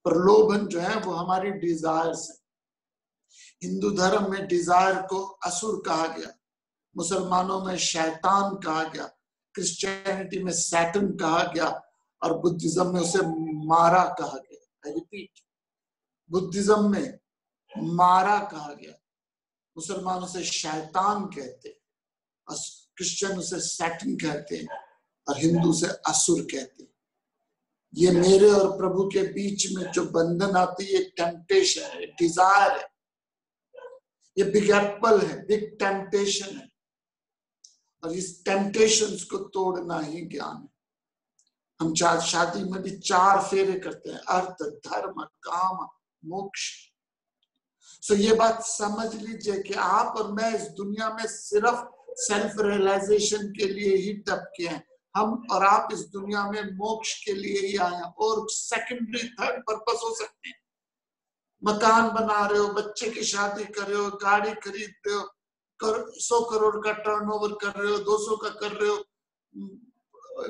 प्रलोभन जो है वो हमारी डिजायर्स है। हिंदू धर्म में डिजायर को असुर कहा गया, मुसलमानों में शैतान कहा गया, क्रिश्चियनिटी में सैटन कहा गया, और बुद्धिज्म में उसे मारा कहा गया। आई रिपीट, बुद्धिज्म में मारा कहा गया, मुसलमान उसे शैतान कहते, क्रिश्चियन उसे सैटन कहते हैं, और हिंदू से असुर कहते हैं। ये मेरे और प्रभु के बीच में जो बंधन आती है, टेम्पटेशन है, डिजायर है, ये बिग एप्पल है, बिग टेम्पटेशन है, और इस टेम्पटेशंस को तोड़ना ही ज्ञान है। हम शादी में भी 4 फेरे करते हैं, अर्थ, धर्म, काम, मोक्ष। सो ये बात समझ लीजिए कि आप और मैं इस दुनिया में सिर्फ सेल्फ रियलाइजेशन के लिए ही टपके हैं। हम और आप इस दुनिया में मोक्ष के लिए ही आए हैं, और सेकेंडरी थर्ड पर्पस हो सकते हैं। मकान बना रहे हो, बच्चे की शादी कर रहे हो, गाड़ी खरीद रहे हो, 100 करोड़ का टर्नओवर कर रहे हो, 200 का कर रहे हो,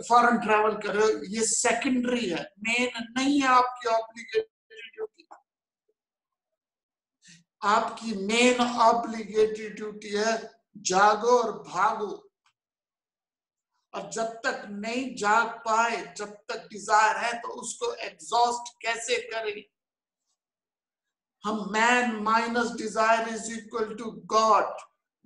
फॉरेन ट्रैवल कर रहे हो, ये सेकेंडरी है, मेन नहीं है आपकी ऑब्लिगेटरी ड्यूटी। आपकी मेन ऑब्लिगेटरी ड्यूटी है जागो और भागो, और जब तक नहीं जाग पाए, जब तक डिजायर है, तो उसको एग्जॉस्ट कैसे करें। हम man minus desire is equal to God.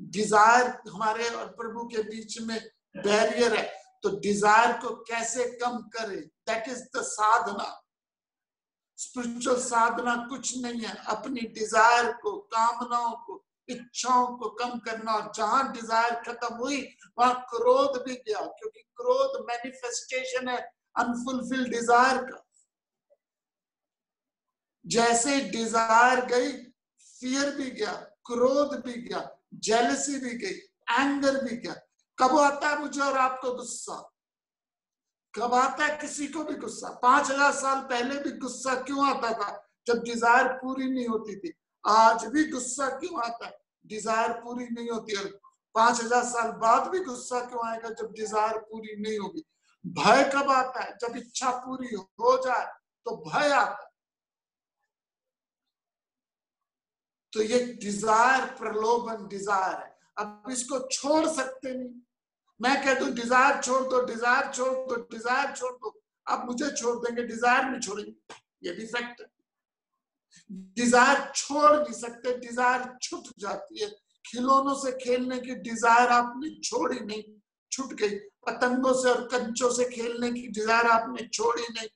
Desire हमारे और प्रभु के बीच में बैरियर है, तो डिजायर को कैसे कम करें, that is the sadhana. Spiritual sadhana कुछ नहीं है, अपनी डिजायर को, कामनाओं को, इच्छाओं को कम करना। और जहां डिजायर खत्म हुई वहां क्रोध भी गया, क्योंकि क्रोध मैनिफेस्टेशन है अनफुलफिल्ड डिजायर का। जैसे डिजायर गई, फियर भी गया, क्रोध भी गया, जेलसी भी गई, एंगर भी गया। कब आता है मुझे और आपको गुस्सा? कब आता है किसी को भी गुस्सा? 5000 साल पहले भी गुस्सा क्यों आता था? जब डिजायर पूरी नहीं होती थी। आज भी गुस्सा क्यों आता है? डिजायर पूरी नहीं होती। और 5000 साल बाद भी गुस्सा क्यों आएगा? जब डिजायर पूरी नहीं होगी। भय कब आता है? जब इच्छा पूरी हो जाए तो भय आता है। तो ये डिजायर, प्रलोभन डिजायर है। अब इसको छोड़ सकते नहीं। मैं कह दूं डिजायर छोड़ दो, डिजायर छोड़ दो, डिजायर छोड़ दो, आप मुझे छोड़ देंगे, डिजायर नहीं छोड़ेंगे, ये भी फैक्ट है। डिजायर छोड़ नहीं सकते, डिजायर छूट जाती है। खिलौनों से खेलने की डिजायर आपने छोड़ी नहीं, छूट गई। पतंगों से और कंचों से खेलने की डिजायर आपने छोड़ी नहीं,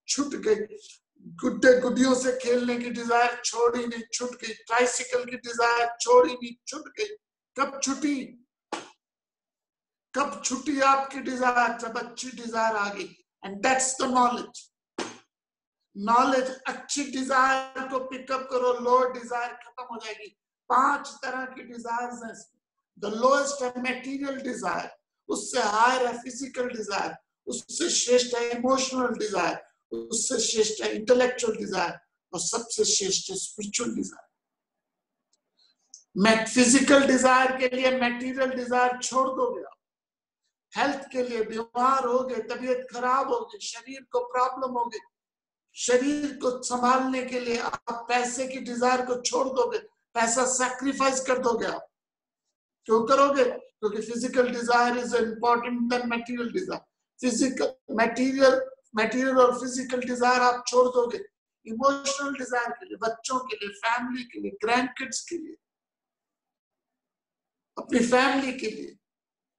छूट गई। गुड्डे गुड्डियों से खेलने की डिजायर छोड़ी नहीं, छूट गई। ट्राइसिकल की डिजायर छोड़ी नहीं, छूट गई। कब छुटी? कब छुट्टी आपकी डिजायर? जब अच्छी डिजायर आ गई। And that's the knowledge. Knowledge, अच्छी डिजायर को पिकअप करो, लो डिजायर खत्म हो जाएगी। 5 तरह की डिजायर्स हैं। द लोएस्ट है मैटेरियल डिजायर, उससे हायर है फिजिकल डिजायर, उससे श्रेष्ठ है इमोशनल डिजायर, उससे श्रेष्ठ है इंटेलेक्चुअल डिजायर, और सबसे श्रेष्ठ है स्पिरिचुअल डिजायर। फिजिकल डिजायर के लिए मैटेरियल डिजायर छोड़ दोगे आप। हेल्थ के लिए बीमार हो गए, तबीयत खराब हो गई, शरीर को प्रॉब्लम हो गई, शरीर को संभालने के लिए आप पैसे की डिजायर को छोड़ दोगे, पैसा सैक्रिफाइस कर दोगे आप। क्यों करोगे? क्योंकि physical desire is important than material desire. Physical material और फिजिकल डिजायर आप छोड़ दोगे। इमोशनल डिजायर के लिए, बच्चों के लिए, फैमिली के लिए, ग्रैंड किड्स के लिए, अपनी फैमिली के लिए।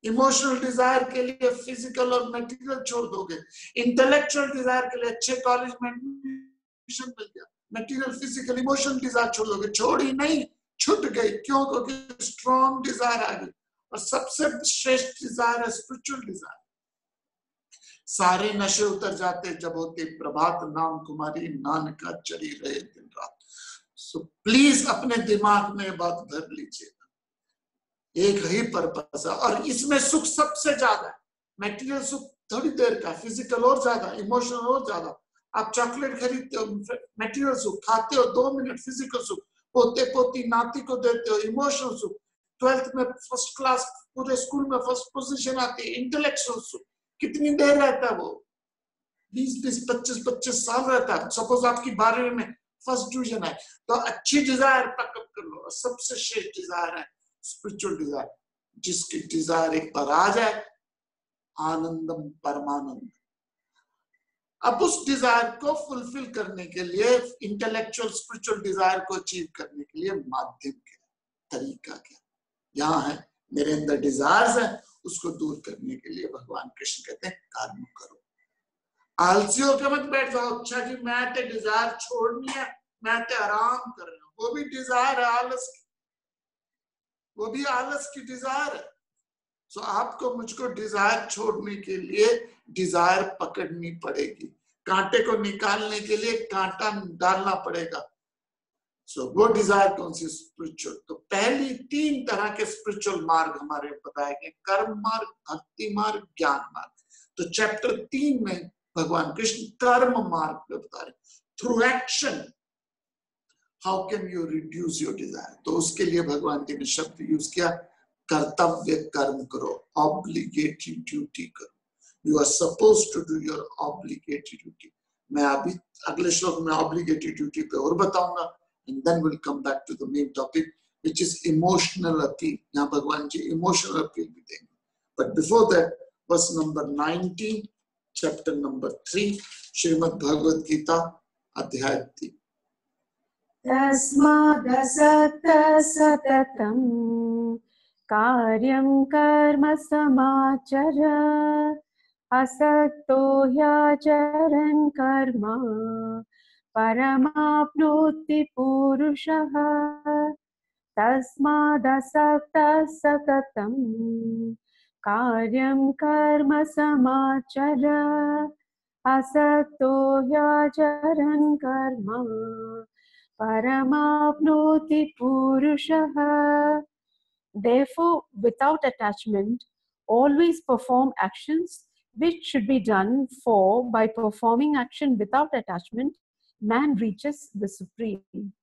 इमोशनल डिजायर के लिए फिजिकल और मटेरियल छोड़ दोगे। इंटेलेक्चुअल डिजायर के लिए अच्छे कॉलेज में एडमिशन मिल गया, मटेरियल, फिजिकल, इमोशनल डिजायर छोड़ दोगे। छोड़ी नहीं, छूट गई। क्यों? क्योंकि स्ट्रॉन्ग डिजायर आ गई। और सबसे श्रेष्ठ डिजायर है स्पिरिचुअल डिजायर। सारे नशे उतर जाते जब होते प्रभात नाम कुमारी नानका चढ़ी रहे दिन रात। सो प्लीज अपने दिमाग में बात भर लीजिए, एक ही पर्पस है, और इसमें सुख सबसे ज्यादा है। मटेरियल सुख थोड़ी देर का, फिजिकल और ज्यादा, इमोशनल और ज्यादा। आप चॉकलेट खरीदते हो, मटेरियल सुख, खाते हो 2 मिनट, फिजिकल सुख, पोते पोती नाती को देते हो, इमोशनल सुख, 12th में फर्स्ट क्लास, पूरे स्कूल में फर्स्ट पोजीशन आती है, इंटेलेक्चुअल सुख, कितनी देर रहता है वो? 20-20, 25-25 साल रहता है। सपोज आपकी 12वीं में फर्स्ट डिवीजन है, तो अच्छी डिजायर पैकअप कर लो। सबसे श्रेष्ठ डिजायर है स्पिरिचुअल डिजायर, जिसकी डिजायर एक बार आ जाए, आनंदम परमानंद। अब उस डिजायर को फुलफिल करने के लिए, इंटेलेक्चुअल स्पिरिचुअल डिजायर को अचीव करने के लिए माध्यम क्या, तरीका क्या? यहाँ है मेरे अंदर डिजायर्स है, उसको दूर करने के लिए भगवान कृष्ण कहते हैं कर्म करो। आलसी होकर मत बैठ जाओ, अच्छा जी मैं तो डिजायर छोड़नी है, मैं तो आराम कर रहा हूं। वो भी डिजायर है आलस की, वो भी आलस की डिजायर है। सो आपको मुझको डिजायर छोड़ने के लिए डिजायर पकड़नी पड़ेगी, कांटे को निकालने के लिए कांटा डालना पड़ेगा। सो वो डिजायर कौन सी? स्पिरिचुअल। तो पहली 3 तरह के स्पिरिचुअल मार्ग हमारे बताए गए, कर्म मार्ग, भक्ति मार्ग, ज्ञान मार्ग। तो चैप्टर 3 में भगवान कृष्ण कर्म मार्ग पे बता रहे, through action how can you reduce your desire. तो उसके लिए भगवान जी ने शब्द यूज किया, कर्तव्य कर्म करो, ऑब्लिगेटरी ड्यूटी करो। You are suppose to do your obligatory duty. मैं अभी अगले श्लोक में ऑब्लिगेटरी ड्यूटी पे और बताऊंगा, and then will come back to the main topic which is emotional appeal. यहाँ भगवान जी इमोशनल अपील भी देंगे, but before that verse number 19 chapter number 3 Shrimad Bhagavad Gita अध्याय 3। तस्मादसक्तः सततं कार्यं कर्म समाचर, असक्तो ह्याचरन् कर्म परमाप्नोति पुरुषः। तस्मादसक्तः सततं कार्यं कर्म समाचर, असक्तो ह्याचरन् कर्म Paramapnoti Purushaha. Therefore, without attachment, always perform actions which should be done, for by performing action without attachment, man reaches the Supreme.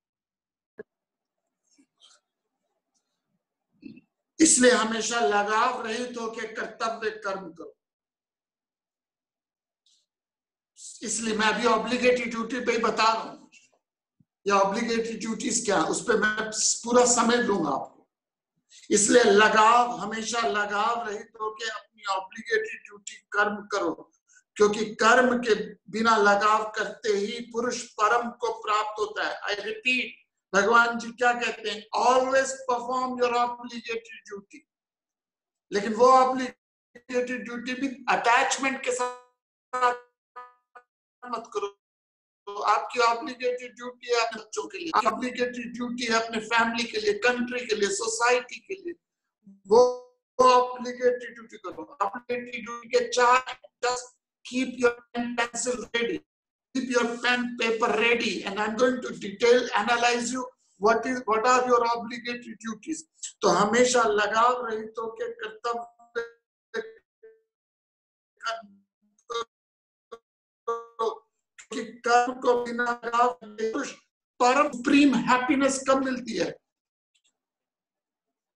इसलिए हमेशा लगाव रहित होकर कर्तव्य कर्म करो। इसलिए मैं अभी ऑब्लिगेटरी ड्यूटी पे ही बता रहा हूं, या ऑब्लिगेटरी ड्यूटीज क्या, उस पर मैं पूरा समय दूंगा आपको। इसलिए लगाव, हमेशा लगाव रहित होकर अपनी ऑब्लिगेटरी ड्यूटी कर्म करो, क्योंकि कर्म के बिना लगाव करते ही पुरुष परम को प्राप्त होता है। आई रिपीट, भगवान जी क्या कहते हैं? Always perform your obligatory duty. लेकिन वो ऑब्लिगेटरी ड्यूटी भी अटैचमेंट के साथ मत करो। तो आपकी ऑब्लिगेटरी ड्यूटी है अपने बच्चों के लिए, ऑब्लिगेटरी ड्यूटी है अपने फैमिली के लिए, कंट्री के लिए, सोसाइटी के लिए। वो ऑब्लिगेटरी ड्यूटी करो। ऑब्लिगेटरी ड्यूटी के 4, just keep your pen pencil ready, keep your pen paper ready, and I am going to detail analyse you what are your obligatory duties। तो हमेशा लगाव रहित होकर कर्तव्य कि कर्म को बिना लगाव परम सुप्रीम हैप्पीनेस कब मिलती है?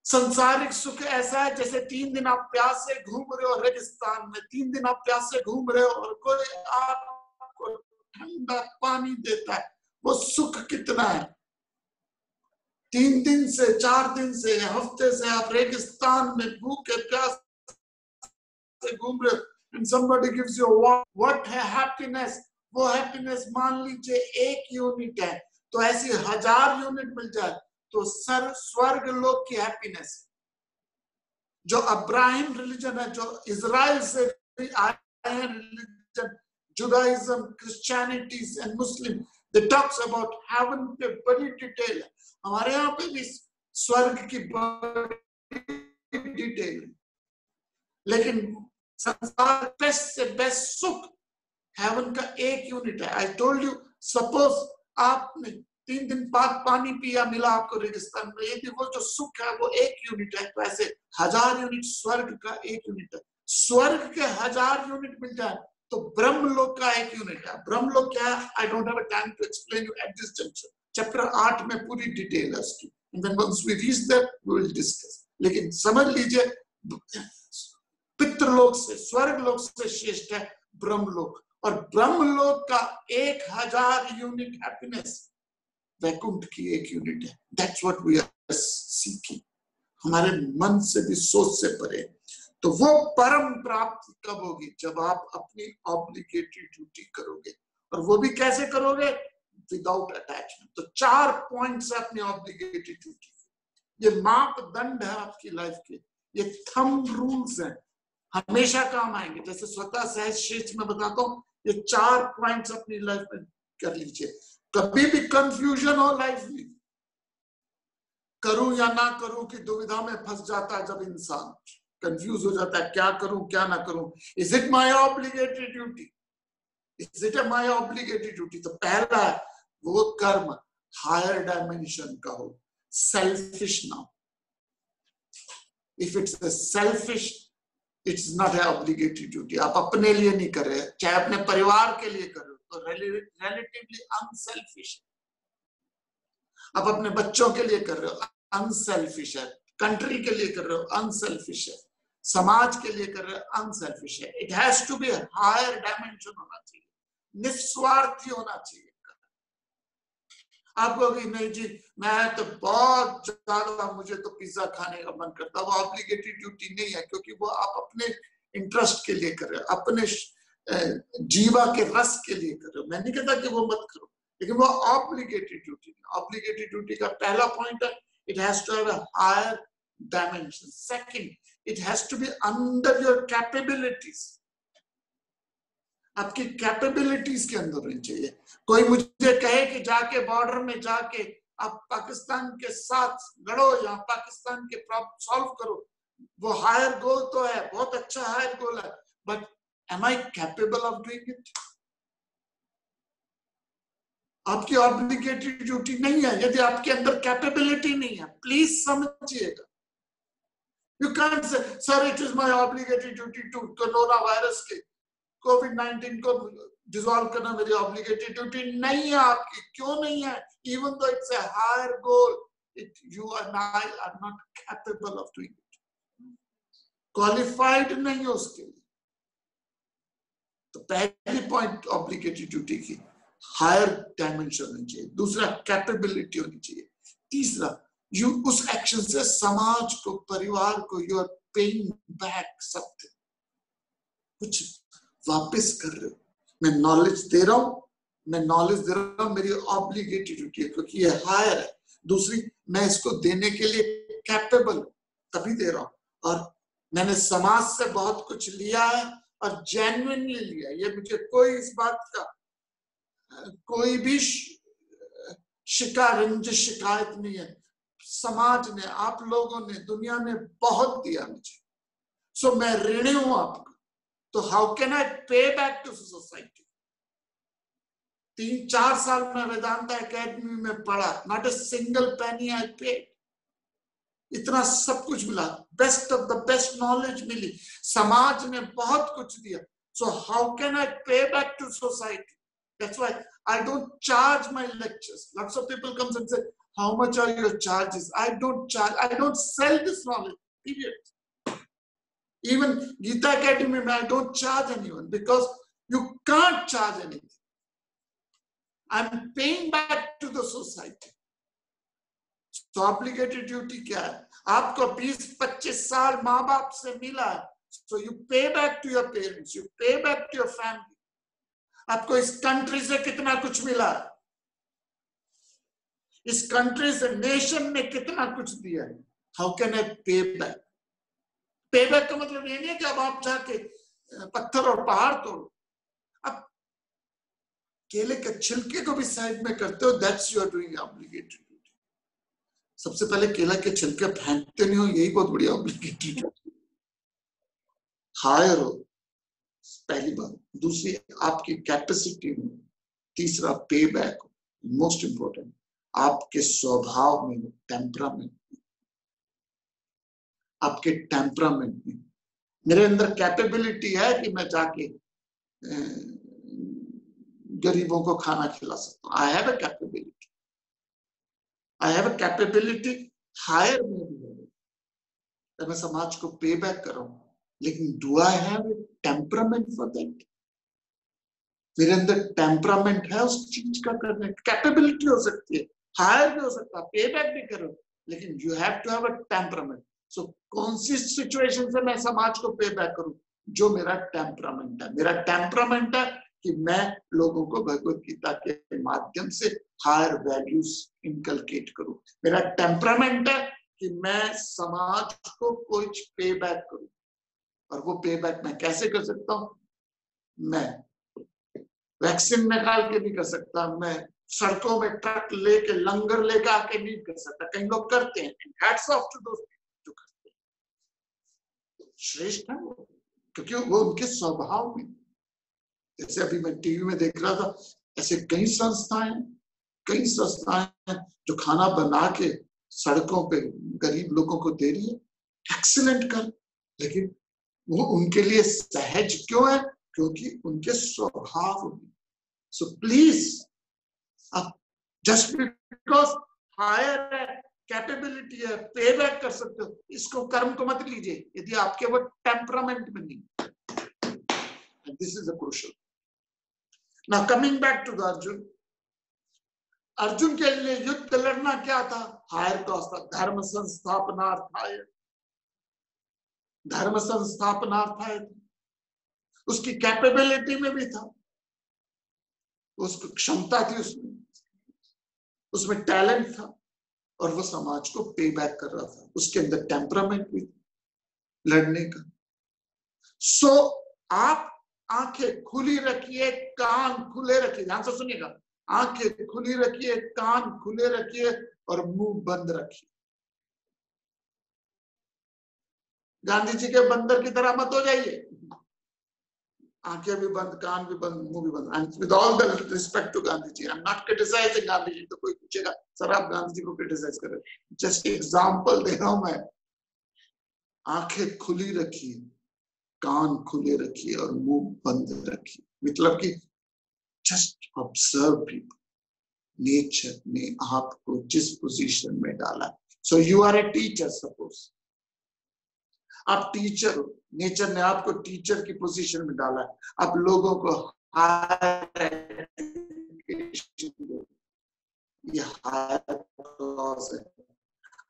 संसारिक सुख ऐसा है जैसे 3 दिन आप प्यास से घूम रहे हो रेगिस्तान में, 3 दिन आप प्यास से घूम रहे हो और कोई आपको ठंडा पानी देता है, वो सुख कितना है? 3 दिन से, 4 दिन से, हफ्ते से आप रेगिस्तान में भूखे प्यास से घूम रहे हो, and somebody gives you what है हैप्पीनेस? वो हैप्पीनेस मान लीजिए 1 यूनिट है, तो ऐसी 1000 यूनिट मिल जाए तो स्वर्ग लोक की हैप्पीनेस। जो अब्राहिम रिलीजन है, जो इजराइल से आए हैं religion, Judaism, Christianity and Muslim, they talks about heaven पे बड़ी डिटेल है। हमारे यहाँ पे भी स्वर्ग की बड़ी डिटेल, लेकिन संसार बेस्ट से बेस्ट सुख हेवन का 1 यूनिट है। आई टोल्ड यू, सपोज आपने 3 दिन बाद पानी पिया, मिला आपको रेगिस्तान में, यदि वो जो सुख है वो 1 यूनिट है, तो ऐसे 1000 यूनिट स्वर्ग का 1 यूनिट है। स्वर्ग के 1000 यूनिट मिल जाए तो ब्रह्मलोक का 1 यूनिट है। ब्रह्मलोक क्या है? I don't have time to explain you at this junction. Chapter 8 में पूरी डिटेल है उसकी, and then once we reach that we will discuss. लेकिन समझ लीजिए, पितृलोक से, स्वर्ग लोक से श्रेष्ठ है ब्रह्मलोक, और ब्रह्मलोक का 1000 यूनिट हैप्पीनेस वैकुंठ की 1 यूनिट है। That's what we are seeking. हमारे मन से भी, सोच से परे। तो वो परम प्राप्ति कब होगी? जब आप अपनी ऑब्लिगेटरी ड्यूटी करोगे। और वो भी कैसे करोगे? Without attachment. तो 4 पॉइंट्स है अपनी ऑब्लिगेटरी ड्यूटी। ये मापदंड है आपकी लाइफ के, ये थंब रूल्स हैं, हमेशा काम आएंगे। जैसे स्वतः सहज शीर्ष में बताता हूँ, ये 4 पॉइंट्स अपनी लाइफ में कर लीजिए। कभी भी कंफ्यूजन हो लाइफ में, करूं या ना करूं की दुविधा में फंस जाता है। जब इंसान कंफ्यूज हो जाता है, क्या करूं क्या ना करूं, is it my obligatory duty, is it my obligatory duty? तो पहला है वो कर्म हायर डायमेंशन का हो, सेल्फिश ना हो। If it's a selfish, it's not a obligatory duty. आप अपने लिए नहीं कर रहे, चाहे अपने परिवार के लिए कर रहे हो तो रिलेटिवली अनसेल्फिश है। आप अपने बच्चों के लिए कर रहे हो, अनसेल्फिश है। कंट्री के लिए कर रहे हो, अनसेल्फिश है। समाज के लिए कर रहे हो, अनसेल्फिश है। It has to be higher dimension होना चाहिए, निस्वार्थी होना चाहिए। आप कहोगे नहीं जी, मैं तो बहुत ज्यादा, मुझे तो पिज्जा खाने का मन करता है। वो ऑब्लिगेटरी ड्यूटी नहीं है, क्योंकि वो आप अपने इंटरेस्ट के लिए कर रहे हो, अपने जीवा के रस के लिए कर रहे हो। मैं नहीं कहता कि वो मत करो, लेकिन वो ऑब्लिगेटरी ड्यूटी। ऑब्लिगेटरी ड्यूटी का पहला पॉइंट है, it has to have a higher dimension. Second, it has to be under your capabilities. आपकी कैपेबिलिटीज के अंदर होनी चाहिए। कोई मुझे कहे कि जाके बॉर्डर में जाके आप पाकिस्तान के साथ लड़ो या पाकिस्तान के प्रॉब्लम सॉल्व करो, वो हायर गोल तो है, बहुत अच्छा हायर गोल है, but am I capable of doing it? आपकी ऑब्लिगेटरी ड्यूटी नहीं है यदि आपके अंदर कैपेबिलिटी नहीं है। प्लीज समझिएगा। You can't say sir it is my obligatory duty to corona virus के कोविड-19 को डिसॉल्व करना मेरी ऑब्लिगेटरी ड्यूटी नहीं है आपकी। क्यों नहीं है? Even though it's a higher goal, it you and I are not capable of doing it, qualified नहीं हो उसके लिए। तो पहली पॉइंट ऑब्लिगेटरी ड्यूटी की हायर डायमेंशन होनी चाहिए। दूसरा, कैपेबिलिटी होनी चाहिए। तीसरा, यू उस एक्शन से समाज को, परिवार को, you are paying back something, कुछ वापस कर रहे हो। मैं नॉलेज दे रहा हूं, मेरी ऑब्लिगेटरी ड्यूटी है, क्योंकि ये हायर है। दूसरी, मैं इसको देने के लिए कैपेबल हूं, तभी दे रहा हूं। और मैंने समाज से बहुत कुछ लिया है और जेन्युइनली लिया है। ये मुझे कोई इस बात का कोई भी शिकायत नहीं है। समाज ने, आप लोगों ने, दुनिया ने बहुत दिया मुझे, सो मैं ऋणी हूं आपको। तो how can I pay back to society? 3-4 साल में वेदांता एकेडमी में पढ़ा, not a single penny I paid. इतना सब कुछ मिला, best of the best knowledge मिली, समाज ने बहुत कुछ दिया। So how can I pay back to society? That's why I don't charge my lectures. Lots of people come and say, how much are your charges? I don't charge. I don't sell this knowledge, period. Even Gita Academy, I don't charge anyone, because you can't charge anything. I'm paying back to the society. So obligatory duty क्या है? आपको 20-25 साल माँ बाप से मिला है, so you pay back to your parents, you pay back to your family. आपको इस कंट्री से कितना कुछ मिला, इस कंट्री से, नेशन ने कितना कुछ दिया है। How can I pay back? पे बैक का मतलब ये नहीं है कि अब आप जाके पत्थर और पहाड़ तोड़ो। अब केले के छिलके को भी साइड में करते हो, that's you are doing obligatory duty. सबसे पहले केला के छिलके फेंकते नहीं हो, यही बहुत बड़ी ऑब्लिगेटरी ड्यूटी। हायर हो, पहली बात। दूसरी, आपकी कैपेसिटी में। तीसरा, पे बैक हो। मोस्ट इंपोर्टेंट, आपके स्वभाव में, टेम्परामेंट में, आपके टेम्परामेंट में। मेरे अंदर कैपेबिलिटी है कि मैं जाके गरीबों को खाना खिला सकता हूँ। I have a capability, I have a capability higher में भी है, तो मैं समाज को पे बैक कर रहा हूँ। लेकिन do I have a temperament for that? मेरे अंदर टेम्परामेंट है उस चीज का करने, कैपेबिलिटी हो सकती है, हायर भी हो सकता है, पे बैक भी करो, लेकिन you have to have a temperament. So कौन सी सिचुएशन से मैं समाज को पे बैक करूं? जो मेरा टेम्परामेंट है। मेरा टेम्परामेंट है कि मैं लोगों को भगवत गीता के माध्यम से हायर वैल्यूज इनकलकेट करूं। मेरा टेम्परामेंट है कि मैं समाज को कुछ पे बैक करूं। और वो पे बैक मैं कैसे कर सकता हूं? मैं वैक्सीन निकाल के नहीं कर सकता, मैं सड़कों में ट्रक लेके लंगर लेके आके नहीं कर सकता। कई लोग करते हैं, हैट्स ऑफ टू दोस्त जो करते हैं, श्रेष्ठ है वो, क्योंकि वो उनके स्वभाव में। जैसे अभी मैं टीवी में देख रहा था, ऐसे कई संस्थाएं जो खाना बना के सड़कों पे गरीब लोगों को दे रही है, एक्सीलेंट कर, लेकिन वो उनके लिए सहज क्यों है? क्योंकि उनके स्वभाव में। सो प्लीज, आप जस्ट बिकॉज हायर है, कैपेबिलिटी है, पे बैक कर सकते हो, इसको कर्म को मत लीजिए यदि आपके वो टेम्परामेंट में नहीं। This is a crucial. Now coming back to the Arjun. Arjun के लिए युद्ध लड़ना क्या था? हायर कॉज था, धर्म संस्थापनार्थाय। धर्म संस्थापनार्थाय उसकी कैपेबिलिटी में भी था, उसकी क्षमता थी, उसमें टैलेंट था, और वो समाज को पे बैक कर रहा था। उसके अंदर टेम्परामेंट भी था लड़ने का। सो आप आंखें खुली रखिए, कान खुले रखिए, ध्यान से सुनिएगा। आंखें खुली रखिए, कान खुले रखिए और मुंह बंद रखिए। गांधी जी के बंदर की तरह मत हो जाइए। आंखें भी बंद, कान भी बंद, मुंह भी बंद। And with all the respect to Gandhi ji, I am not criticising Gandhi ji. तो कोई पूछेगा सर आप गांधी जी को क्रिटिसाइज कर रहे हैं, जस्ट एग्जांपल दे रहा हूं मैं। आंखें खुली रखिए, कान खुले रखिए और मुंह बंद रखिए। मतलब कि जस्ट ऑब्जर्व पीपल। नेचर ने आपको जिस पोजीशन में डाला, so you are a teacher, suppose आप टीचर हो, नेचर ने आपको टीचर की पोजीशन में डाला है। आप लोगों को हायर एजुकेशन दो, ये हायर कॉज है।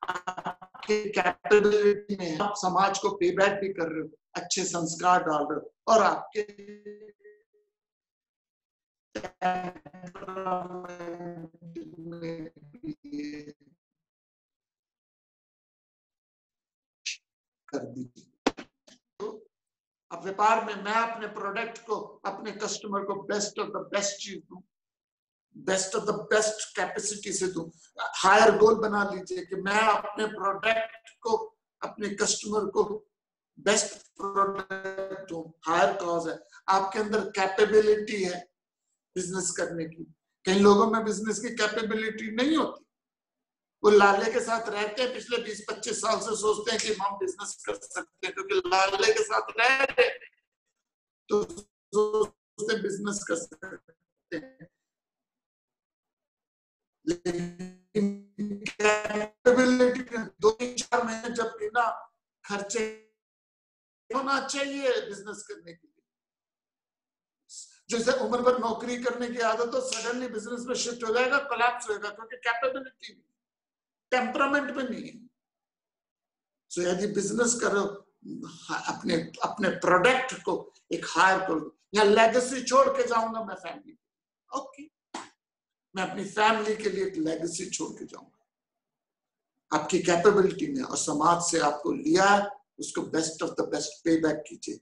आपके कैपेबिलिटी में आप समाज को पे बैक भी कर रहे हो, अच्छे संस्कार डाल रहे हो, और आपके कर दीजिए। तो अब व्यापार में मैं अपने प्रोडक्ट को, अपने कस्टमर को बेस्ट ऑफ द बेस्ट चीज दूं, best of the best capacity से दूं। हायर गोल बना लीजिए कि मैं अपने प्रोडक्ट को, अपने कस्टमर को बेस्ट प्रोडक्ट दूं। हायर कॉज है, आपके अंदर कैपेबिलिटी है बिजनेस करने की। कई लोगों में बिजनेस की कैपेबिलिटी नहीं होती, वो लाले के साथ रहते हैं पिछले 20-25 साल से, सोचते हैं कि हम बिजनेस कर सकते हैं क्योंकि लाले के साथ रह रहे, तो सोचते बिजनेस कर सकते हैं। लेकिन कैपेबिलिटी 2-4 महीने जब बिना खर्चे होना चाहिए बिजनेस करने के लिए। जैसे उम्र भर नौकरी करने की आदत हो, सडनली बिजनेस में शिफ्ट हो जाएगा, कोलैप्स होगा, क्योंकि कैपेबिलिटी नहीं, टेम्परामेंट में नहीं है। सो यदि बिजनेस करो, अपने अपने प्रोडक्ट को एक हायर करो, या लेगेसी छोड़ के जाऊंगा मैं फैमिली, ओके, मैं अपनी फैमिली के लिए एक लेगेसी छोड़ के जाऊंगा। आपकी कैपेबिलिटी में और समाज से आपको लिया है, उसको बेस्ट ऑफ द बेस्ट पे बैक कीजिए,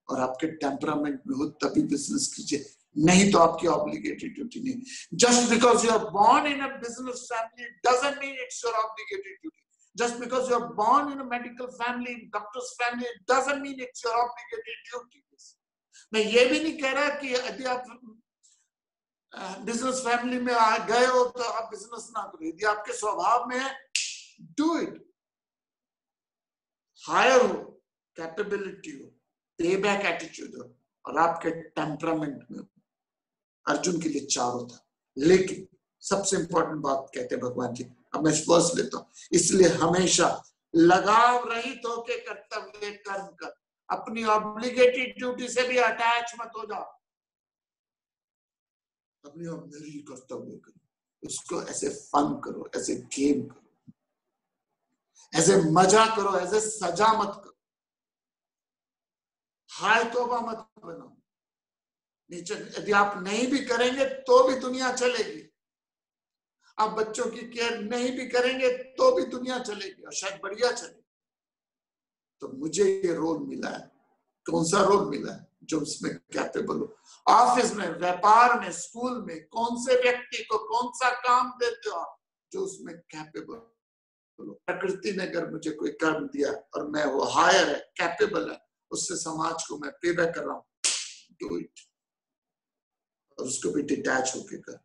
और आपके टेम्परामेंट में हो तभी बिजनेस कीजिए, नहीं तो आपकी ऑब्लिगेटेड ड्यूटी नहीं। Just because you are born in a business family doesn't mean it's your obligated duty. Just because you are born in a medical family, doctor's family, it doesn't mean it's your obligated duty. मैं ये भी नहीं कह रहा कि यदि आप business family में आ गए हो तो आप बिजनेस ना करो। यदि आपके स्वभाव में है, डू इट। हायर हो, कैपेबिलिटी हो, पे बैक एटीट्यूड हो, और आपके टेम्परामेंट में हो। अर्जुन के लिए चारों था, लेकिन सबसे इंपॉर्टेंट बात कहते हैं भगवान जी, अब मैं वर्स लेता हूं, इसलिए हमेशा लगाव रहित होके कर्तव्य कर्म कर, अपनी ऑब्लिगेटेड ड्यूटी से भी अटैच मत हो जाओ। अपनी और मेरी कर्तव्य करो, उसको ऐसे फन करो, ऐसे गेम करो, ऐसे मजा करो, ऐसे सजा मत करो, हाय तौबा मत बनाओ। नीचे यदि आप नहीं भी करेंगे तो भी दुनिया चलेगी, आप बच्चों की केयर नहीं भी करेंगे तो भी दुनिया चलेगी और शायद बढ़िया चलेगी। तो मुझे ये रोल मिला है, कौन सा रोल मिला है? जो उसमें कैपेबल हो। ऑफिस में, व्यापार में, स्कूल में कौन से व्यक्ति को कौन सा काम देते हो आप, जो उसमें कैपेबल हो। प्रकृति ने अगर मुझे कोई कर्म दिया और मैं वो हायर है, कैपेबल है, उससे समाज को मैं पे बैक कर रहा हूँ, डू इट। और उसको भी डिटैच होके कर।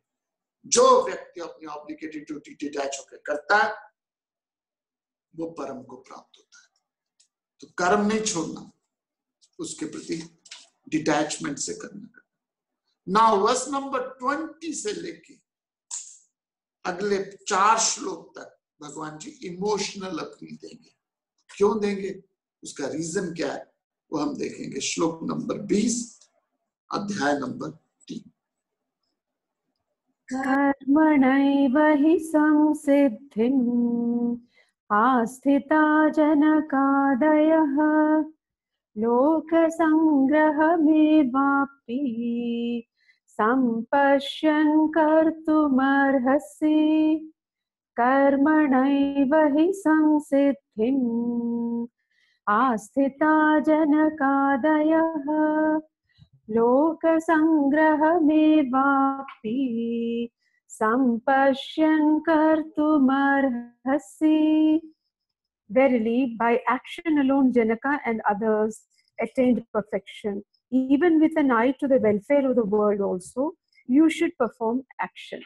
जो व्यक्ति अपनी ऑब्लिगेटेड ड्यूटी डिटैच होकर करता है वो परम को प्राप्त होता है। तो कर्म नहीं छोड़ना, उसके प्रति डिटैचमेंट से करना। नाउ वर्स नंबर 20 से लेके अगले 4 श्लोक तक भगवान जी इमोशनल अपील देंगे। क्यों देंगे, उसका रीजन क्या है, वो हम देखेंगे। श्लोक नंबर 20, अध्याय नंबर 3। कर्मणैव हि संसिद्धिम् आस्थिता जनकादयः लोकसंग्रहमेवापि सम्पश्यन् कर्तुमर्हसि। कर्मणैव हि संसिद्धिम् आस्थिता जनकादयः लोकसंग्रहमेवापि सम्पश्यन् कर्तुमर्हसि। Verily, by action alone, Janaka and others attained perfection. Even with an eye to the welfare of the world also, you should perform action.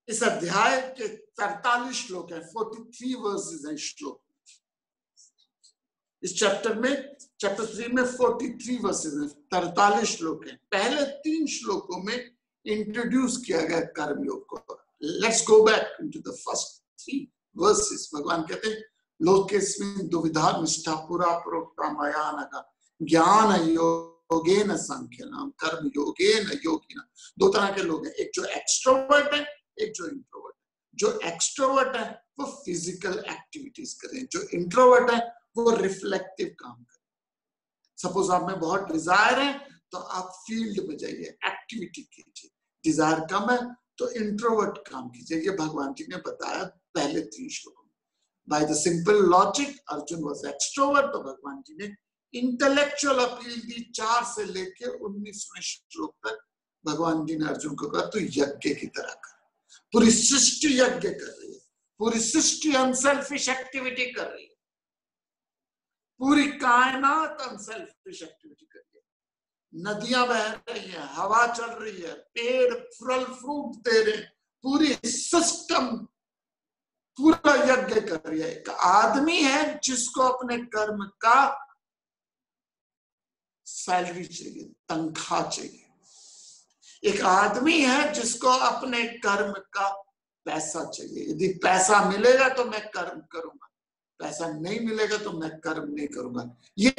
इस अध्याय के 43 श्लोक है, 43 वर्सेस हैं श्लोक। इस चैप्टर में, चैप्टर 3 में 43 वर्सेस हैं, 43 श्लोक हैं। पहले 3 श्लोकों में इंट्रोड्यूस किया गया कर्मयोग को। Let's go back into the first 3 versus. भगवान कहते हैं लोकेस्मिन् दुविधा निष्ठा पुरा प्रोक्ता मया नघ ज्ञान योगेन सांख्यनाम कर्म योगेन योगिना। 2 तरह के लोग हैं, एक जो एक्सट्रोवर्ट है, एक जो इंट्रोवर्ट है। जो एक्सट्रोवर्ट है वो फिजिकल एक्टिविटीज करें, जो इंट्रोवर्ट है वो रिफ्लेक्टिव काम करें। सपोज आप में बहुत डिजायर है तो आप फील्ड में जाइए, एक्टिविटी कीजिए। डिजायर कम है तो इंट्रोवर्ट काम कीजिए। ये भगवान जी ने बताया पहले 3 श्लोकों में। By the simple logic Arjun was extrovert, तो भगवान जी ने इंटेलेक्चुअल अपील दी। 4 से लेकर 19वें श्लोक तक भगवान जी ने अर्जुन को कहा तो यज्ञ की तरह कर। पूरी सृष्टि यज्ञ कर रही है, पूरी सृष्टि अनसेल्फिश एक्टिविटी कर रही है, पूरी कायनात अनसेल्फिश एक्टिविटी कर रही है। नदियां बह रही हैं, हवा चल रही है, पेड़ फल फ्रूट दे रहे हैं, पूरी सिस्टम पूरा यज्ञ कर रही है। एक आदमी है जिसको अपने कर्म का सैलरी चाहिए, तनख्वाह चाहिए। एक आदमी है जिसको अपने कर्म का पैसा चाहिए। यदि पैसा मिलेगा तो मैं कर्म करूंगा, पैसा नहीं मिलेगा तो मैं कर्म नहीं करूंगा। ये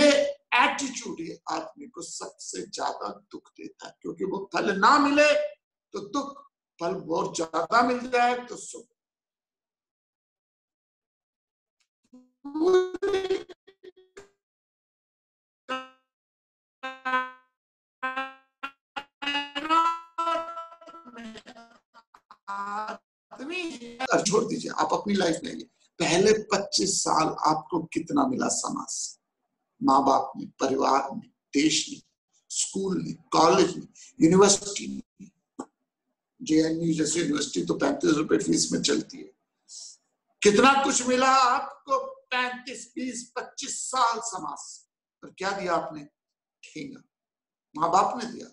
एटीट्यूड ये आदमी को सबसे ज्यादा दुख देता है, क्योंकि वो फल ना मिले तो दुख, फल बहुत ज्यादा मिल जाए तो सुख। आदमी छोड़ दीजिए, आप अपनी लाइफ में पहले 25 साल आपको कितना मिला समाज से, माँ बाप में, परिवार में, देश में, स्कूल में, कॉलेज में, यूनिवर्सिटी में। JNU जैसे यूनिवर्सिटी तो 35 रुपए फीस में चलती है। कितना कुछ मिला आपको 35, 20, 25 साल समाज से, और क्या दिया आपने? ठेंगा माँ बाप ने दिया।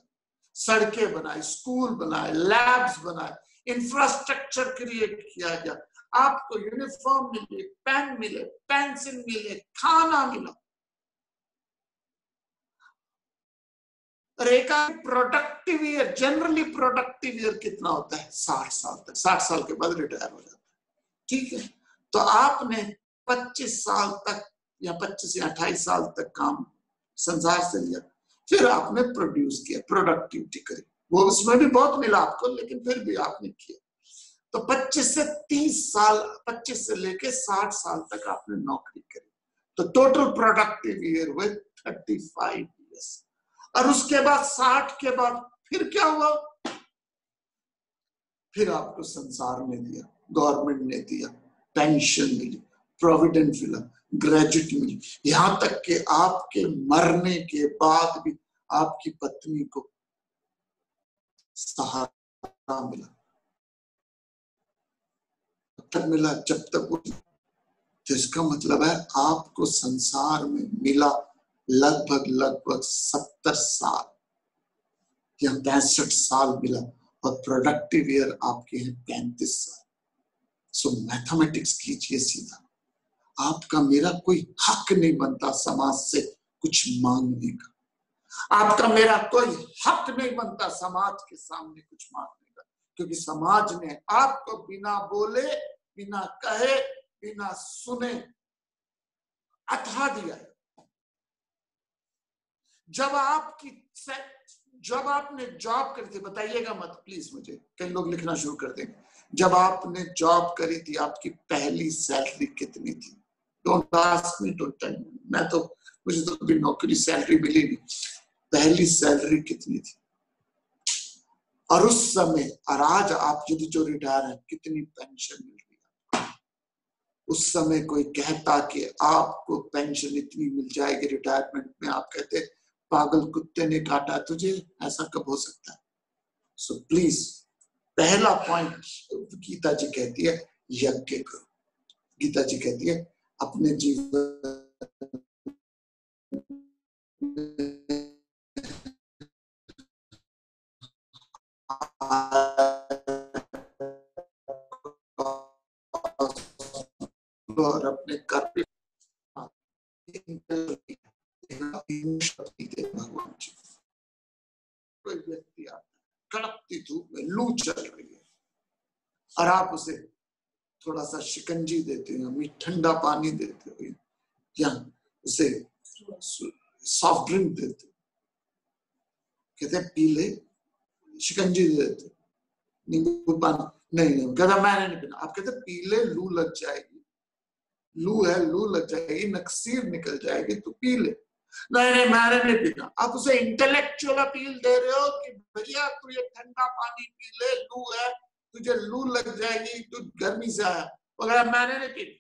सड़कें बनाई, स्कूल बनाए, लैब्स बनाए, इंफ्रास्ट्रक्चर क्रिएट किया गया। आपको यूनिफॉर्म मिले, पेन मिले, पेंसिल मिले, खाना मिला। Rekha productive year, generally productive year कितना होता है? 60 साल तक। 60 साल के बाद रिटायर हो जाता है, ठीक है। तो आपने 25 साल तक या 25 या 28 साल तक काम संसार से लिया, फिर आपने प्रोड्यूस किया, प्रोडक्टिविटी करी, वो उसमें भी बहुत मिला आपको, लेकिन फिर भी आपने किया। तो 25 से 30 साल, 25 से लेके 60 साल तक आपने नौकरी करी, तो टोटल प्रोडक्टिव ईयर हुए 35 ईयर्स। और उसके बाद 60 के बाद फिर क्या हुआ? फिर आपको संसार ने दिया, गवर्नमेंट ने दिया, पेंशन मिली, प्रोविडेंट मिला, ग्रेजुएट मिली, यहां तक कि आपके मरने के बाद भी आपकी पत्नी को सहारा मिला, तब मिला जब तक वो। तो इसका मतलब है आपको संसार में मिला लगभग 70 साल या 65 साल मिला, और प्रोडक्टिव ईयर आपके हैं 35 साल। सो मैथमेटिक्स कीजिए सीधा, आपका मेरा कोई हक नहीं बनता समाज से कुछ मांगने का, आपका मेरा कोई हक नहीं बनता समाज के सामने कुछ मांगने का, क्योंकि समाज ने आपको बिना बोले, बिना कहे, बिना सुने अथा दिया है। जब आपने जॉब करी थी, बताइएगा मत प्लीज मुझे, कई लोग लिखना शुरू कर देंगे, जब आपने जॉब करी थी आपकी पहली सैलरी कितनी थी? Don't ask me, don't tell me, मैं तो, मुझे तो कभी नौकरी सैलरी मिली नहीं, पहली सैलरी कितनी थी? और उस समय और आज आप यदि जो रिटायर है कितनी पेंशन मिल रही है? उस समय कोई कहता कि आपको पेंशन इतनी मिल जाएगी रिटायरमेंट में, आप कहते पागल कुत्ते ने काटा तुझे, ऐसा कब हो सकता है? सो प्लीज, पहला पॉइंट गीता जी कहती है यज्ञ करो। गीता जी कहती है अपने जीवन और अपने कर्म भगवान जी। कोई व्यक्ति आता है, कड़कती धूप में लू चल रही है, और आप उसे थोड़ा सा शिकंजी देते हो, ठंडा पानी देते हो, या उसे सॉफ्ट ड्रिंक देते हो, कहते हैं पी ले, शिकंजी देते, नींबू पानी नहीं, कहता मैंने नहीं पीना, आप कहते पी ले, लू लग जाएगी, लू है, लू लग जाएगी, नक्सीर निकल जाएगी, तो पी ले। नहीं मैंने नहीं पीना। आप उसे इंटेलेक्चुअल अपील दे रहे हो कि भैया तू ये ठंडा पानी पी ले, लू है, तुझे लू लग जाएगी, तू गर्मी से आया, वगैरह, मैंने नहीं पीना।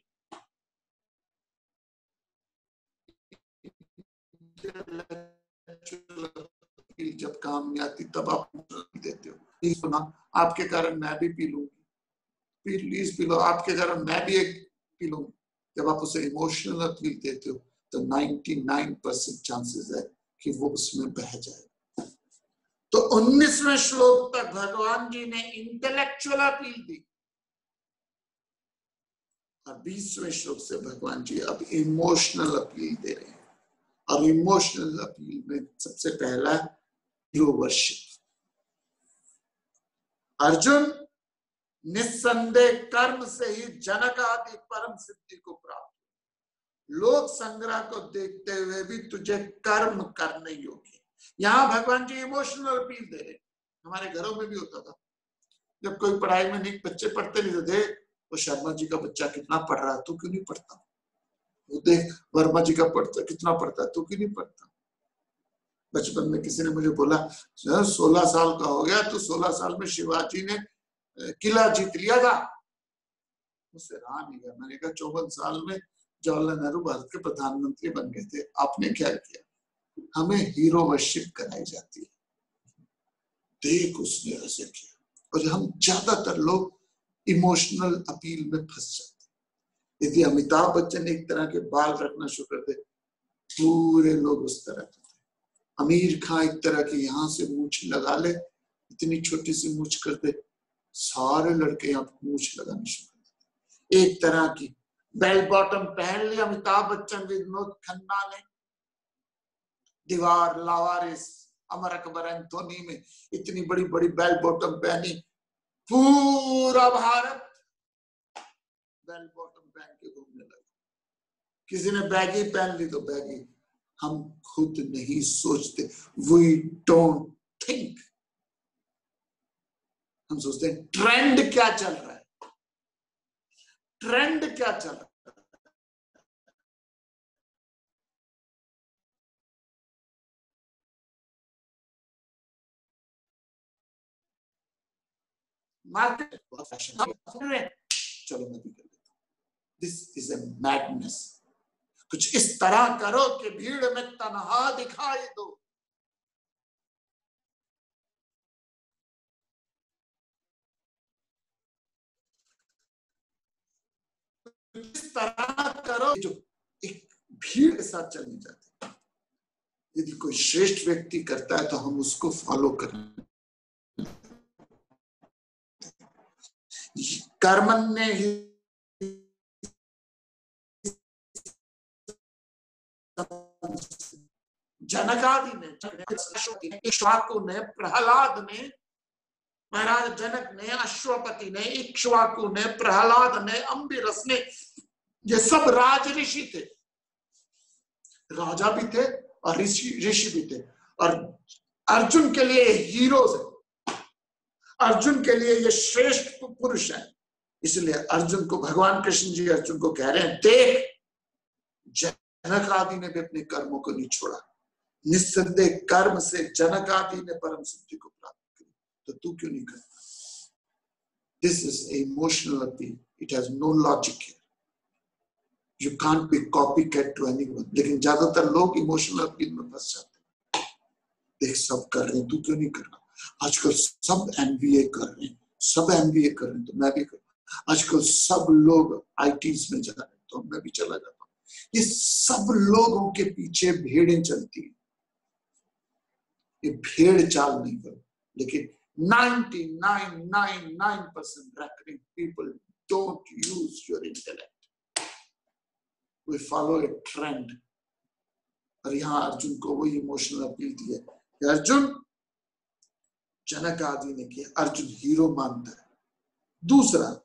जब काम नहीं आती तब आप देते हो, सुना आपके कारण मैं भी पी लूंगी, प्लीज पी लो, आपके कारण मैं भी एक पी लूंगी। जब आप उसे इमोशनल अपील देते हो तो 99% चांसेस है कि वो उसमें बह जाए। तो 19वें श्लोक तक भगवान जी ने इंटेलेक्चुअल अपील दी, और 20वें श्लोक से भगवान जी अब इमोशनल अपील दे रहे हैं। और इमोशनल अपील में सबसे पहला हीरो वर्शिप। अर्जुन, निस्संदेह कर्म से ही जनक आदि परम सिद्धि को प्राप्त, लोक संग्रह को देखते हुए भी तुझे कर्म करने योग्य। यहाँ भगवान जी इमोशनल अपील दे रहे। हमारे घरों में भी होता था, जब कोई पढ़ाई में नहीं, बच्चे पढ़ते नहीं थे, वो शर्मा जी का बच्चा कितना पढ़ रहा है, तू क्यों नहीं पढ़ता? वो देख वर्मा जी का पढ़ता कितना पढ़ता है, तू क्यों नहीं पढ़ता? बचपन में किसी ने मुझे बोला 16 साल का हो गया तो 16 साल में शिवाजी ने किला जीत लिया था। मुझसे रहा नहीं गया। मैंने कहा 54 साल में जवाहरलाल नेहरू भारत के प्रधानमंत्री बन गए थे, आपने क्या किया? हमें हीरो वर्शिप कराई जाती है, देख उसने ऐसे किया, और हम ज्यादातर लोग इमोशनल अपील में फंस जाते। यदि अमिताभ बच्चन एक तरह के बाल रखना शुरू कर दे, पूरे लोग उस तरह के। आमिर खान एक तरह की यहाँ से मूछ लगा ले, इतनी छोटी सी मूछ कर दे, सारे लड़के यहाँ मूछ लगाने शुरू कर दे। एक तरह की बेल बॉटम पहन लिया अमिताभ बच्चन, विनोद खन्ना ने दीवार, लावारिस, अमर अकबर एंथोनी में इतनी बड़ी बड़ी बेल बॉटम पहनी, पूरा भारत बेल बॉटम पहन के घूमने लगा। किसी ने बैगी पहन ली तो बैगी, हम खुद नहीं सोचते, वी डोंट थिंक। हम सोचते हैं ट्रेंड क्या चल रहा है, ट्रेंड क्या चल रहा है। मार्केट बहुत फैशन, चलो मैं भी कर लेता हूं। This is a madness. कुछ इस तरह करो कि भीड़ में तन्हा दिखाई दो। इस तरह करो जो एक भीड़ के साथ चलनी जाती है। यदि कोई श्रेष्ठ व्यक्ति करता है तो हम उसको फॉलो करें। कर्मण्य ही जनकादि ने, इक्ष्वाकु ने, प्रहलाद ने, महाराज जनक ने, अश्वपति ने, इक्ष्वाकु ने, प्रहलाद ने, अंबिरस ने, ये सब राज ऋषि थे, राजा भी थे और ऋषि भी थे। और अर्जुन के लिए हीरोज है, अर्जुन के लिए ये श्रेष्ठ पुरुष है। इसलिए अर्जुन को भगवान कृष्ण जी अर्जुन को कह रहे हैं, देख जनक आदि ने भी अपने कर्मों को नहीं छोड़ा, निस्संदेह कर्म से जनक आदि ने परम सिद्धि को प्राप्त की, तो तू क्यों नहीं करता? This is emotional appeal, it has no logic here, you can't be copy cat to anyone. लेकिन ज्यादातर लोग इमोशनल अपील में फंस जाते हैं। देख सब कर रहे हैं, तू क्यों नहीं कर रहा? आजकल सब MBA कर रहे हैं, सब MBA कर रहे हैं तो मैं भी करूँ। आजकल सब लोग ITs में जा रहे हैं तो मैं भी चला जाता हूँ। ये सब लोगों के पीछे भेड़ें चलती है। ये भेड़ चाल नहीं करो, लेकिन 99.99% reckoning people don't use your intellect. We follow a trend. और यहाँ अर्जुन को वही इमोशनल अपील दी है। अर्जुन जनक आदि ने किया, अर्जुन हीरो मानता है। दूसरा,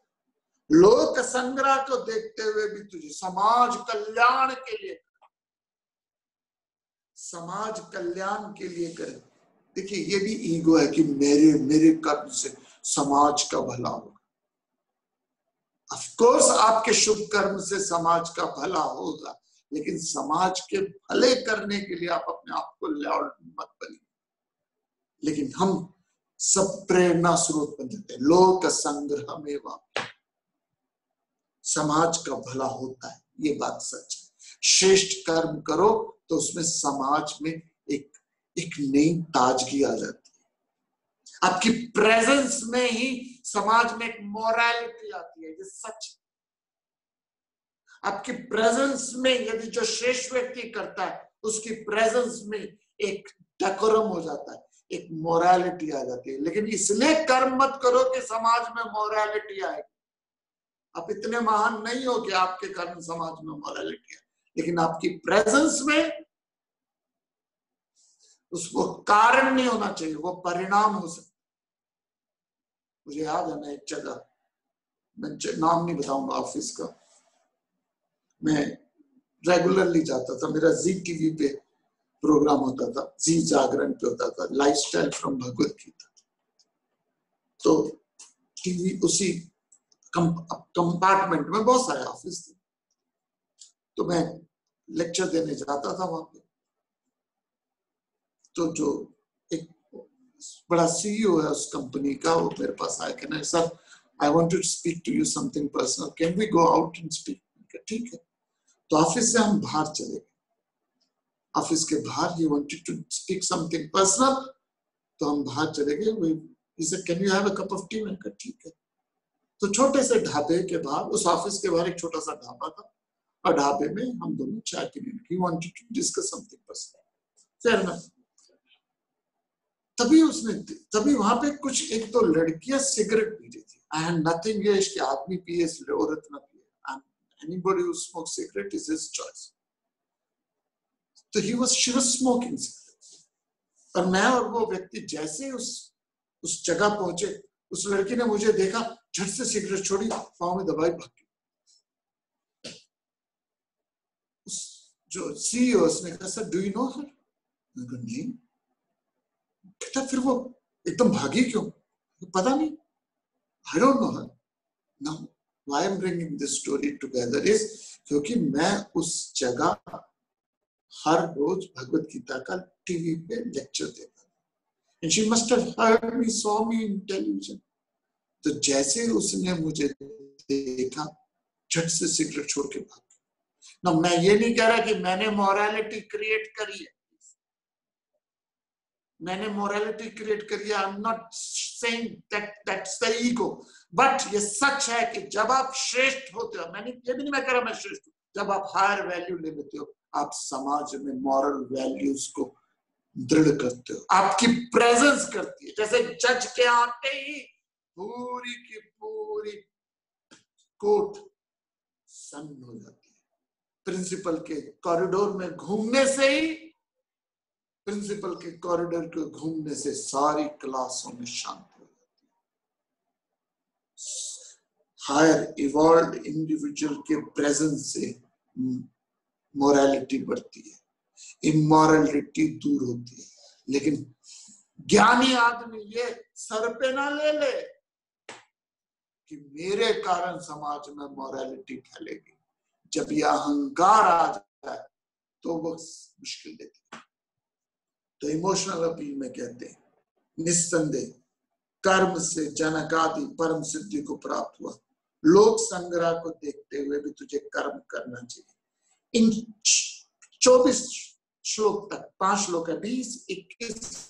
लोक संग्रह को देखते हुए भी तुझे समाज कल्याण के लिए, समाज कल्याण के लिए करे। देखिए ये भी ईगो है कि मेरे कर्म से समाज का भला होगा। ऑफ कोर्स आपके शुभ कर्म से समाज का भला होगा, लेकिन समाज के भले करने के लिए आप अपने आप को लॉर्ड मत बनिए। लेकिन हम सब प्रेरणा स्रोत बन जाते हैं। लोक संग्रह में समाज का भला होता है, ये बात सच है। श्रेष्ठ कर्म करो तो उसमें समाज में एक नई ताजगी आ जाती है। आपकी प्रेजेंस में ही समाज में एक मोरालिटी आती है, ये सच है। आपकी प्रेजेंस में यदि जो श्रेष्ठ व्यक्ति करता है उसकी प्रेजेंस में एक डेकोरम हो जाता है, एक मोरालिटी आ जाती है। लेकिन इसलिए कर्म मत करो कि समाज में मोरालिटी आएगी। आप इतने महान नहीं हो कि आपके कर्म समाज में मोरालिटी है, लेकिन आपकी प्रेजेंस में उसको कारण नहीं होना चाहिए, वो परिणाम हो सकता। मुझे याद है, मैं एक जगह, मैं नाम नहीं बताऊंगा ऑफिस का, मैं रेगुलरली जाता था। मेरा जी टीवी पे प्रोग्राम होता था, जी जागरण पे होता था, लाइफस्टाइल फ्रॉम भगवत गीता। तो टीवी उसी कंपार्टमेंट में बहुत सारे ऑफिस थे, तो मैं लेक्चर देने जाता था वहां पे। तो जो एक बड़ा CEO है उस कंपनी का, वो मेरे पास आया कि नहीं sir, I want to speak to you something personal, can we go out and speak? ठीक है। तो ऑफिस से हम बाहर चले गए। ऑफिस के बाहर ही wanted to speak something personal, तो हम बाहर चले गए। he said, can you have a cup of tea? मैंने कहा ठीक है। तो छोटे से ढाबे के बाहर, उस ऑफिस के बाहर एक छोटा सा ढाबा था, और ढाबे में हम दोनों चाय पीने लगे। He wanted to discuss something personal. Fair enough. तभी वहां पे कुछ एक तो लड़कियां सिगरेट पी रही थी। I had nothing against कि आदमी पिए इसलिए औरत ना पिए, and anybody who smokes cigarette is his choice. तो she was smoking cigarette. और मैं और वो व्यक्ति जैसे उस जगह पहुंचे, उस लड़की ने मुझे देखा, झट से सिगरेट छोड़ी, पांव में दबाई, भाग गई। जो सीईओ उसने कहा सर डू यू नो हर? मैंने कहा नहीं। कहता फिर वो एकदम भागी क्यों? पता नहीं, I don't know her. Now why I am bringing this story together is क्योंकि मैं उस जगह हर रोज भगवत गीता का टीवी पे लेक्चर देता था। And she must have heard me, saw me in television. तो जैसे उसने मुझे देखा झट से सिगरेट छोड़ के भाग गया। ना मैं ये नहीं कह रहा कि मैंने मोरालिटी क्रिएट करी है, मैंने मोरालिटी क्रिएट करी है। आई am not saying that's the ego, but ये सच है कि जब आप श्रेष्ठ होते हो, मैंने ये भी नहीं मैं कह रहा मैं श्रेष्ठ हूं, जब आप हायर वैल्यू ले लेते हो, आप समाज में मॉरल वैल्यूज को दृढ़ करते हो, आपकी प्रेजेंस करती है। जैसे जज के आते ही पूरी की पूरी कोर्ट सन्न हो जाती है। प्रिंसिपल के कॉरिडोर में घूमने से ही, प्रिंसिपल के कॉरिडोर को घूमने से सारी क्लासों में शांति हो जाती है। हायर इवॉल्व इंडिविजुअल के प्रेजेंस से मोरालिटी बढ़ती है, इमोरलिटी दूर होती है। लेकिन ज्ञानी आदमी ये सर पे ना ले ले कि मेरे कारण समाज में मोरालिटी फैलेगी। जब ये अहंकार आ जाता है तो वो मुश्किल देती है। तो इमोशनल अपील में कहते हैं निस्संदेह कर्म से जनक आदि परम सिद्धि को प्राप्त हुआ। लोक संग्रह को देखते हुए भी तुझे कर्म करना चाहिए। इन 24 श्लोक तक 5 श्लोक है, 20, 21,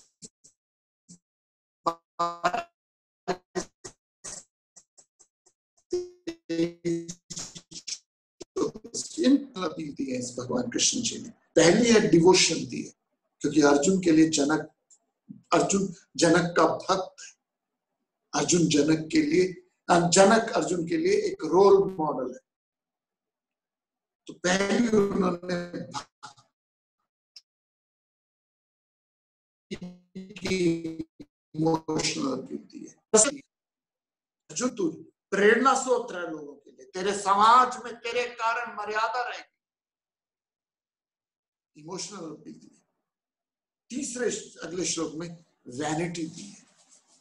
दी है इस भगवान कृष्ण जी ने। पहली है डिवोशन दी है, क्योंकि अर्जुन के लिए अर्जुन जनक का भक्त है। जनक अर्जुन के लिए एक रोल मॉडल है। तो पहली उन्होंने इमोशनल दी है। अर्जुन तू प्रेरणा स्रोत है लोगों के लिए, तेरे समाज में तेरे कारण मर्यादा रहेगी। इमोशनल दी है। तीसरे अगले श्लोक में वैनिटी दी है,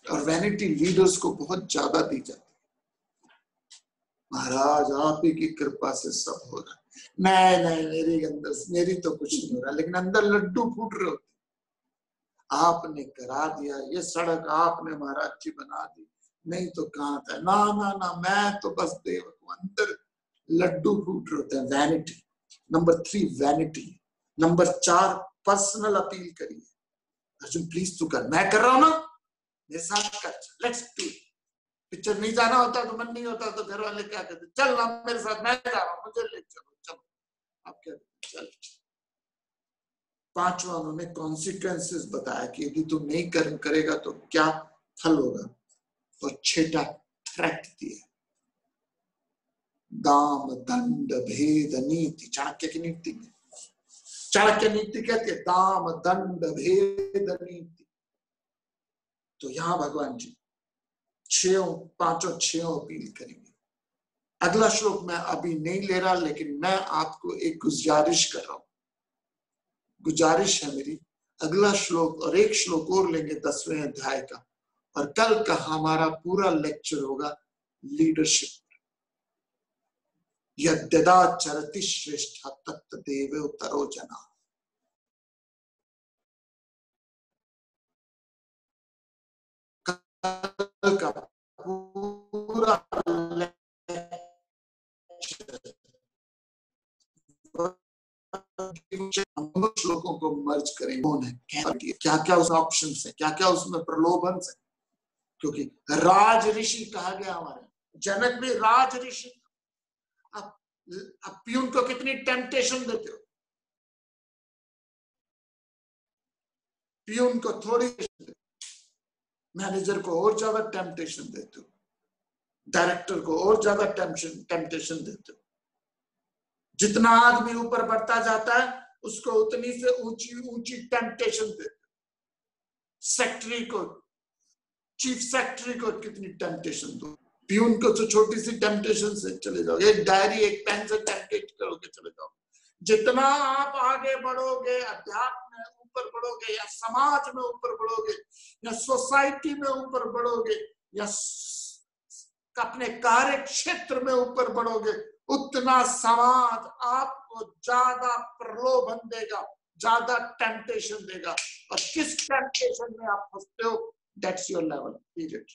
और वैनिटी लीडर्स को बहुत ज्यादा दी जाती है। महाराज आप ही की कृपा से सब हो रहा है। नहीं मेरी तो कुछ नहीं हो रहा, लेकिन अंदर लड्डू फूट रहे होते। आपने करा दिया, ये सड़क आपने महाराज जी बना दी, नहीं तो कहाँ था। ना मैं तो बस देवक हूं, अंदर लड्डू फूट रहे होते हैं। Vanity. Number 3 vanity. Number 4 personal appeal करिए। अर्जुन प्लीज तू कर, मैं कर रहा हूं ना, मेरे साथ कर, लेट्स डू। पिक्चर नहीं जाना होता तो मन नहीं होता तो घर वाले क्या कहते, चल ना मेरे साथ, मैं जा रहा हूं, मुझे ले चलो। आप क्या चल। 5वां उन्होंने कॉन्सिक्वेंसेस बताया कि यदि तुम नहीं कर्म करेगा तो क्या फल होगा। और 6ठा थ्रेट दिए, दाम दंड भेद नीति। चाणक्य की नीति में चाणक्य नीति कहती है दाम दंड भेद नीति। तो यहां भगवान जी 5 अपील करेंगे। अगला श्लोक मैं अभी नहीं ले रहा, लेकिन मैं आपको एक गुजारिश कर रहा हूं। गुजारिश है मेरी, अगला श्लोक और एक श्लोक और लेंगे 10वें अध्याय का, और कल का हमारा पूरा लेक्चर होगा लीडरशिप। यद्यदा चरति श्रेष्ठ तत्त देवो तरो जना। कल का पूरा श्लोकों को मर्ज करेंगे। क्या क्या उस ऑप्शन है, क्या क्या उसमें प्रलोभन है। क्योंकि राज ऋषि कहा गया हमारे, जनक भी राज ऋषि। अब प्यून को कितनी टेम्पटेशन देते हो, प्यून को थोड़ी, मैनेजर को और ज्यादा टेम्पटेशन देते हो, डायरेक्टर को और ज्यादा टेम्पटेशन देते हो। जितना आदमी ऊपर बढ़ता जाता है उसको उतनी से ऊंची टेम्पटेशन देते हो। सेक्रेटरी को, चीफ सेक्रेटरी को कितनी टेम्पटेशन दो, प्यून को तो छोटी सी टेम्पटेशन से चले जाओ, एक डायरी एक पेन से टेम्पटेट करोगे चले जाओ। जितना आप आगे बढ़ोगे, अध्यात्म में ऊपर बढ़ोगे, या समाज में ऊपर बढ़ोगे, या सोसाइटी में ऊपर बढ़ोगे, या अपने कार्य क्षेत्र में ऊपर बढ़ोगे, उतना समाज आपको ज्यादा प्रलोभन देगा, ज्यादा टेम्पटेशन देगा। और किस टेम्पटेशन में आप फंसते हो, दैट्स योर लेवल, पीरियड।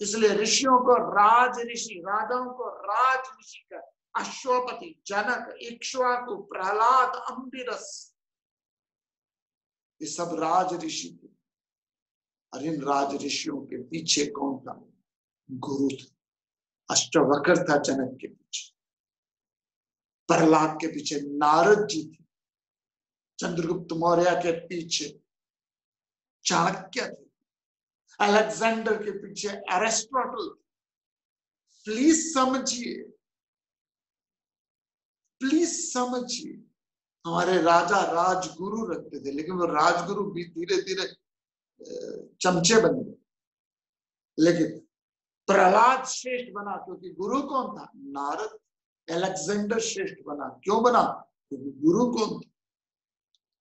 इसलिए ऋषियों को राज ऋषि, राजाओं को राज ऋषि का, अश्वपति, जनक, इक्ष्वाकु, प्रहलाद, अम्बिरस, ये सब राज ऋषि थे। और इन राज ऋषियों के पीछे कौन था? गुरु था। अष्टवक्र था जनक के पीछे, प्रहलाद के पीछे नारद जी थे, चंद्रगुप्त मौर्य के पीछे चाणक्य थे, अलेक्जेंडर के पीछे एरिस्टोटल। प्लीज समझिए, प्लीज समझिए, हमारे राजा राजगुरु रखते थे, लेकिन वो राजगुरु भी धीरे धीरे चमचे बन गए। लेकिन प्रहलाद श्रेष्ठ बना क्योंकि गुरु कौन था? नारद। अलेक्जेंडर श्रेष्ठ बना क्यों बना? क्योंकि गुरु कौन था?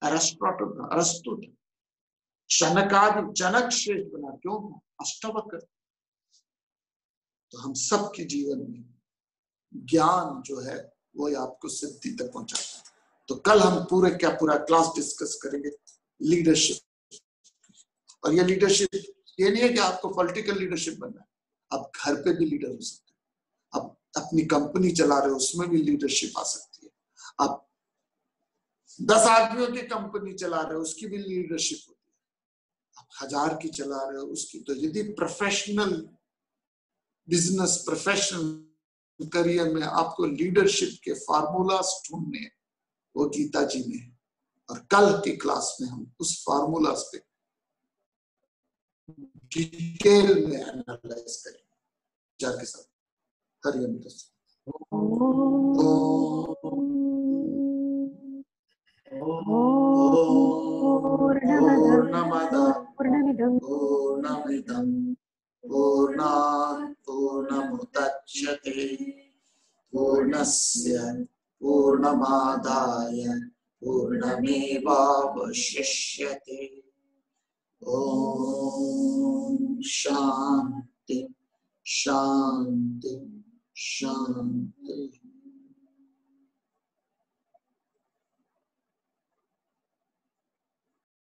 एरिस्टोटल था, अरस्तु था। शनकादि, जनक श्रेष्ठ बना क्यों था? अष्टवक्र। तो हम सबके जीवन में ज्ञान जो है वो आपको सिद्धि तक पहुंचाता है। तो कल हम पूरा क्लास डिस्कस करेंगे लीडरशिप। और ये लीडरशिप ये नहीं है कि आपको पॉलिटिकल लीडरशिप बनना है, आप घर पे भी लीडर हो सकते हैं। आप अपनी कंपनी चला रहे हो, उसमें भी लीडरशिप आ सकती है। आप 10 आदमियों की कंपनी चला रहे हो, उसकी भी लीडरशिप होती है। आप 1000 की चला रहे हो, उसकी। तो यदि प्रोफेशनल बिजनेस, प्रोफेशनल करियर में आपको लीडरशिप के फार्मूलास ढूंढने हैं, वो गीता जी में है। और कल की क्लास में हम उस फार्मूलास पे डिटेल में एनालाइज करेंगे विचार के साथ। हरिओम तत्सत। पूर्णमिदं पूर्णात् पूर्णमुदच्यते पूर्णस्य पूर्णमादाय पूर्णमेवावशिष्यते। ओम शांति शांति शांति।